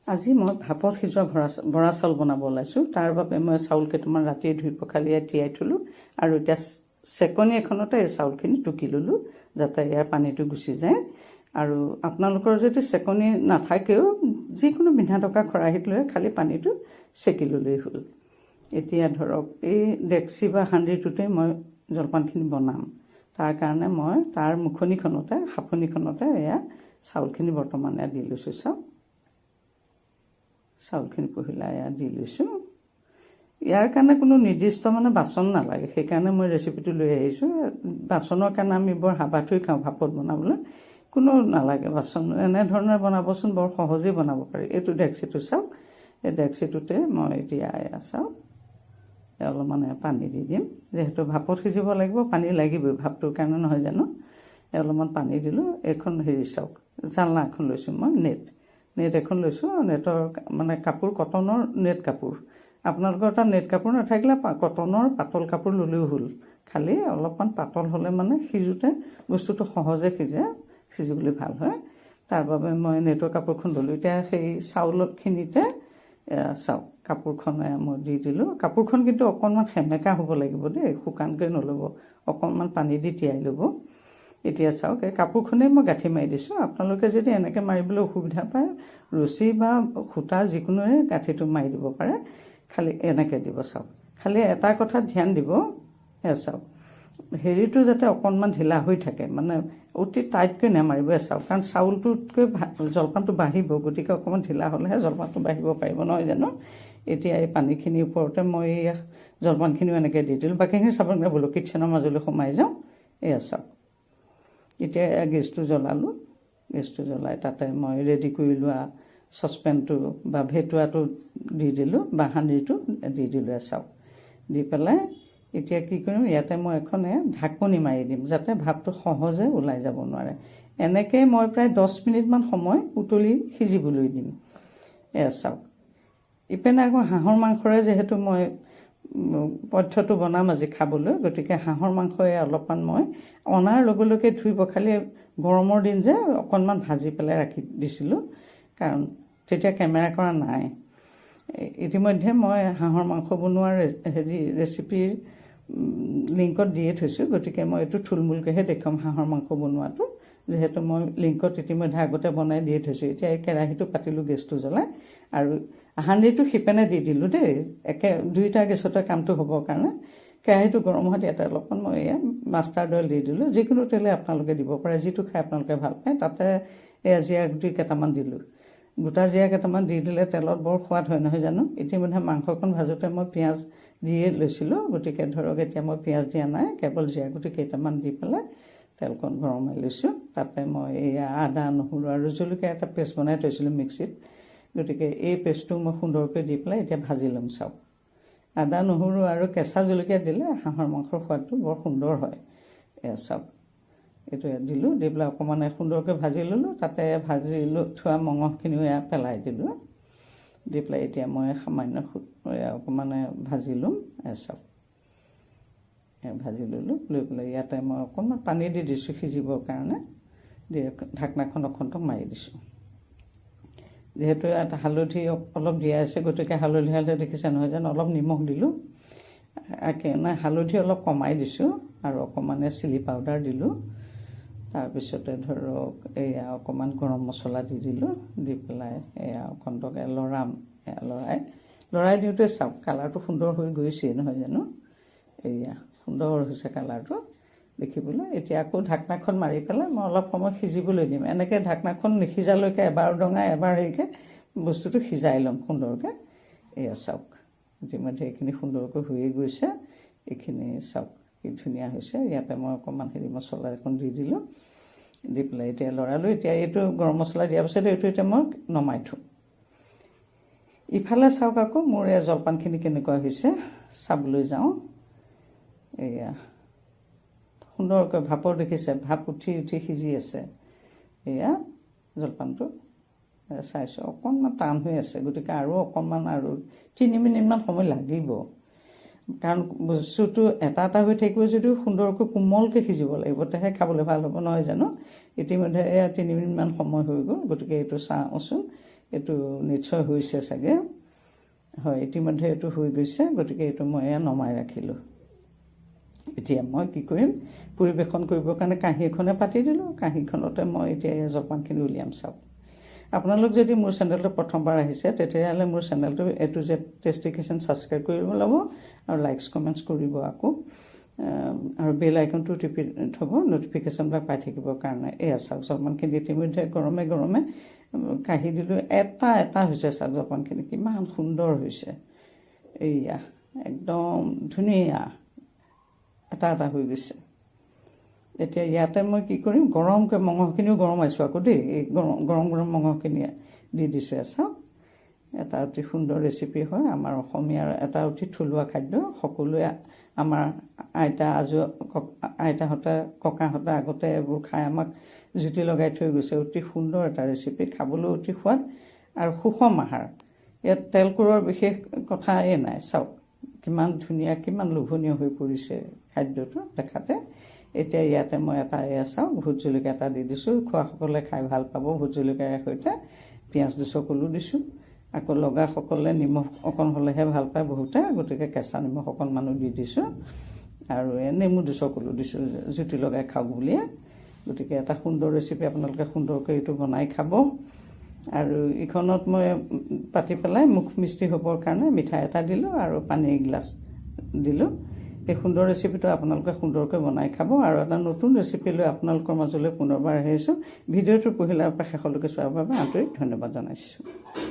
আজি মই ভাপত সিজোৱা বৰা চাউল বনাব ওলাইছোঁ। তাৰ বাবে মই চাউল কেইটামান ৰাতিয়ে ধুই পখালিয়াই তিয়াই থ'লোঁ আৰু এতিয়া চেকনি এখনতে এই চাউলখিনি টুকি ল'লোঁ যাতে ইয়াৰ পানীটো গুচি যায়। আৰু আপোনালোকৰ যদি চেকনি নাথাকেও যিকোনো বিন্ধা থকা খৰাহীত লৈ খালি পানীটো চেকি ল'লেই হ'ল। এতিয়া ধৰক এই ডেক্সি বা সান্দিটোতে মই জলপানখিনি বনাম। তাৰ কাৰণে মই তাৰ মুখনিখনতে সাঁফনিখনতে এয়া চাউলখিনি বৰ্তমান দি লৈছোঁ। চাউলখিনি পহিলাই দি লৈছোঁ। ইয়াৰ কাৰণে কোনো নিৰ্দিষ্ট বাচন নালাগে, সেইকাৰণে মই ৰেচিপিটো লৈ আহিছোঁ। বাচনৰ কাৰণে আমি বৰ হাবাথুৰি খাওঁ ভাপত বনাবলৈ, কোনো নালাগে বাচন। এনেধৰণে বনাবচোন, বৰ সহজেই বনাব পাৰি। এইটো ডেক্সিটো চাওক, এই ডেক্সিটোতে মই এতিয়া চাওক অলপমান পানী দি দিম। যিহেতু ভাপত সিজিব লাগিব, পানী লাগিবই, ভাপটোৰ কাৰণে নহয় জানো। অলপমান পানী দিলোঁ। এইখন চাওক জালনা এখন লৈছোঁ মই, নেট এখন লৈছোঁ। নেটৰ কাপোৰ কটনৰ নেট কাপোৰ। আপোনালোকৰ তাত নেট কাপোৰ নাথাকিলে কটনৰ পাতল কাপোৰ ল'লেও হ'ল। খালি অলপমান পাতল হ'লে সিজোতে বস্তুটো সহজে সিজিবলৈ ভাল হয়। তাৰ বাবে মই নেটৰ কাপোৰখন ল'লোঁ। এতিয়া সেই চাউলখিনিতে চাওক কাপোৰখন মই দি দিলোঁ। কাপোৰখন কিন্তু অকণমান সেমেকা হ'ব লাগিব দেই, শুকানকৈ নল'ব, অকণমান পানী দি তিয়াই ল'ব। এতিয়া চাওক এই কাপোৰখনেই মই গাঁঠি মাৰি দিছোঁ। আপোনালোকে যদি এনেকৈ মাৰিবলৈ অসুবিধা পায়, ৰছী বা সূতা যিকোনোৱে গাঁঠিটো মাৰি দিব পাৰে। খালি এনেকৈ দিব চাওক। খালি এটা কথাত ধ্যান দিব, চাওক হেৰিটো যাতে অকণমান ঢিলা হৈ থাকে, অতি টাইটকৈ নেমাৰিব চাওক। কাৰণ চাউলটোতকৈ জলপানটো বাঢ়িব, গতিকে অকণমান ঢিলা হ'লেহে জলপানটো বাঢ়িব পাৰিব, নহয় জানো। এতিয়া এই পানীখিনিৰ ওপৰতে মই জলপানখিনিও এনেকৈ দি দিলোঁ। বাকীখিনি চাব বোলো কিটচেনৰ মাজলৈ সোমাই যাওঁ। চাওক এতিয়া গেছটো জ্বলালোঁ। গেছটো জ্বলাই তাতে মই ৰেডি কৰি লোৱা চচপেনটো বা ভেটুৱাটো দি দিলোঁ বা সান্দিটো দি দিলোঁ। চাওক দি পেলাই এতিয়া কি কৰিম, ইয়াতে মই এখন ঢাকনি মাৰি দিম যাতে ভাপটো সহজে ওলাই যাব নোৱাৰে। এনেকৈ মই প্ৰায় 10 মিনিটমান সময় উতলি সিজিবলৈ দিম। চাওক ইপিনে আকৌ হাঁহৰ মাংসৰে যিহেতু মই পথ্যটো বনাম আজি খাবলৈ, গতিকে হাঁহৰ মাংস অলপমান মই অনাৰ লগে লগে ধুই পখালি গৰমৰ দিন যে অকণমান ভাজি পেলাই ৰাখি দিছিলোঁ, কাৰণ তেতিয়া কেমেৰা কৰা নাই। ইতিমধ্যে মই হাঁহৰ মাংস বনোৱাৰ ৰেচিপিৰ লিংকত দিয়ে থৈছোঁ, গতিকে মই এইটো থুলমূলকৈহে দেখুৱাম হাঁহৰ মাংস বনোৱাটো, যিহেতু মই লিংকত ইতিমধ্যে আগতে বনাই দিয়ে থৈছোঁ। এতিয়া এই কেৰাহীটো পাতিলোঁ গেছটো জ্বলাই, আৰু সান্দিটো সিপেনে দি দিলোঁ দেই, দুইটা গেছতে কামটো হ'বৰ কাৰণে। কেৰাহীটো গৰম হোৱাত ইয়াতে অলপমান মই মাষ্টাৰ্ড অইল দি দিলোঁ। যিকোনো তেলে আপোনালোকে দিব পাৰে, যিটো খাই আপোনালোকে ভাল পায়। তাতে জীৰা গুটি কেইটামান দিলোঁ। গোটা জীৰা কেইটামান দি দিলে তেলত বৰ সোৱাদ হয়, নহয় জানো। ইতিমধ্যে মাংসকণ ভাজোঁতে মই পিঁয়াজ দিয়ে লৈছিলোঁ, গতিকে ধৰক এতিয়া মই পিঁয়াজ দিয়া নাই, কেৱল জীৰা গুটি কেইটামান দি পেলাই তেলকণ গৰমাই লৈছোঁ। তাতে মই আদা, নহৰু আৰু জলকীয়া এটা পেষ্ট বনাই থৈছিলোঁ মিক্সিত, গতিকে এই পেষ্টটো মই সুন্দৰকৈ দি পেলাই এতিয়া ভাজি ল'ম। চাওক আদা, নহৰু আৰু কেঁচা জলকীয়া দিলে হাঁহৰ মাংসৰ সোৱাদটো বৰ সুন্দৰ হয়। চাওক এইটো দিলোঁ, দি পেলাই অকণমান সুন্দৰকৈ ভাজি ল'লোঁ। তাতে ভাজি থোৱা মঙহখিনিও পেলাই দিলোঁ। দি পেলাই এতিয়া মই সামান্য অকণমান ভাজি ল'ম। চাওক ভাজি ল'লোঁ, লৈ পেলাই ইয়াতে মই অকণমান পানী দি দিছোঁ সিজিবৰ কাৰণে। দি ঢাকনাখন অখন্তক মাৰি দিছোঁ। যিহেতু ইয়াত হালধি অলপ দিয়া আছে, গতিকে হালধি দেখিছে নহয় জানো, অলপ নিমখ দিলোঁ। হালধি অলপ কমাই দিছোঁ আৰু অকণমান চিলি পাউডাৰ দিলোঁ। তাৰপিছতে ধৰক অকণমান গৰম মছলা দি দিলোঁ। দি পেলাই অখন্তকে লৰাই দিওঁতে চাওক কালাৰটো সুন্দৰ হৈ গৈছেই, নহয় জানো। সুন্দৰ হৈছে কালাৰটো দেখিবলৈ। এতিয়া আকৌ ঢাকনাখন মাৰি পেলাই মই অলপ সময় সিজিবলৈ দিম। এনেকৈ ঢাকনাখন নিসিজালৈকে এবাৰ ডঙাই এবাৰ বস্তুটো সিজাই ল'ম সুন্দৰকৈ। চাওক ইতিমধ্যে এইখিনি সুন্দৰকৈ হৈয়ে গৈছে। এইখিনি চাওক কি ধুনীয়া হৈছে। ইয়াতে মই অকণমান মছলা এখন দি দিলোঁ। দি পেলাই এতিয়া লৰালোঁ। এতিয়া এইটো গৰম মছলা দিয়াৰ পিছত এইটো এতিয়া মই নমাই থ'ম। ইফালে চাওক আকৌ মোৰ জলপানখিনি কেনেকুৱা হৈছে চাবলৈ যাওঁ। সুন্দৰকৈ ভাপৰ দেখিছে, ভাপ উঠি উঠি সিজি আছে। জলপানটো চাইছোঁ অকণমান টান হৈ আছে, গতিকে আৰু অকণমান আৰু 3 মিনিটমান সময় লাগিব। কাৰণ বস্তুটো এটা এটা হৈ থাকিব যদিও সুন্দৰকৈ কোমলকৈ সিজিব লাগিব, তেতিয়াহে খাবলৈ ভাল হ'ব, নহয় জানো। ইতিমধ্যে 3 মিনিটমান সময় হৈ গ'ল, গতিকে এইটো চাওঁচোন। এইটো নিশ্চয় হৈছে চাগে হয় ইতিমধ্যে এইটো হৈ গৈছে গতিকে এইটো মই নমাই ৰাখিলোঁ এতিয়া মই কি কৰিম পৰিৱেশন কৰিবৰ কাৰণে কাঁহী এখনে পাতি দিলোঁ কাঁহীখনতে মই এতিয়া জলপানখিনি উলিয়াম চাওক আপোনালোক যদি মোৰ চেনেলটো প্ৰথমবাৰ আহিছে তেতিয়াহ'লে মোৰ চেনেলটো A to Z tasty kitchen subscribe কৰিব ল'ব আৰু লাইকছ কমেণ্টছ কৰিব আকৌ আৰু বেল আইকনটো টিপি থ'ব নটিফিকেশ্যনবিলাক পাই থাকিবৰ কাৰণে এয়া চাওক জলপানখিনি ইতিমধ্যে গৰমে গৰমে কাঢ়ি দিলোঁ এটা এটা হৈছে চাওক জলপানখিনি কিমান সুন্দৰ হৈছে এইয়া একদম ধুনীয়া এটা এটা হৈ গৈছে এতিয়া ইয়াতে মই কি কৰিম গৰমকৈ মঙহখিনিও গৰমাইছোঁ আকৌ দেই এই গৰম গৰম মঙহখিনি দি দিছোঁ চাওক এটা অতি সুন্দৰ ৰেচিপি হয় আমাৰ অসমীয়াৰ এটা অতি থলুৱা খাদ্য সকলোৱে আমাৰ আইতাহঁতে ককাহঁতে আগতে এইবোৰ খাই আমাক জুতি লগাই থৈ গৈছে অতি সুন্দৰ এটা ৰেচিপি খাবলৈ অতি সোৱাদ আৰু সুষম আহাৰ ইয়াত তেলকুৰৰ বিশেষ কথা নাই চাওক কিমান ধুনীয়া কিমান লোভনীয় হৈ পৰিছে খাদ্যটো দেখাতে এতিয়া ইয়াতে মই এটা চাওক ভোট জলকীয়া এটা দি দিছোঁ খোৱাসকলে খাই ভাল পাব ভোট জলকীয়াৰ সৈতে পিঁয়াজ দুচকলো দিছোঁ আকৌ লগাসকলে নিমখ অকণ হ'লেহে ভাল পায় বহুতে গতিকে কেঁচা নিমখ অকণমানো দি দিছোঁ আৰু নেমু দুচকলো দিছোঁ জুতি লগাই খাওক বুলিয়ে গতিকে এটা সুন্দৰ ৰেচিপি আপোনালোকে সুন্দৰকৈ এইটো বনাই খাব আৰু ইখনত মই পাতি পেলাই মুখ মিষ্টি হ'বৰ কাৰণে মিঠাই এটা দিলোঁ আৰু পানী এগিলাচ দিলোঁ এই সুন্দৰ ৰেচিপিটো আপোনালোকে সুন্দৰকৈ বনাই খাব আৰু এটা নতুন ৰেচিপি লৈ আপোনালোকৰ মাজলৈ পুনৰবাৰ আহিছোঁ ভিডিঅ'টো পহিলাৰ পৰা শেষলৈকে চোৱাৰ বাবে আন্তৰিক ধন্যবাদ জনাইছোঁ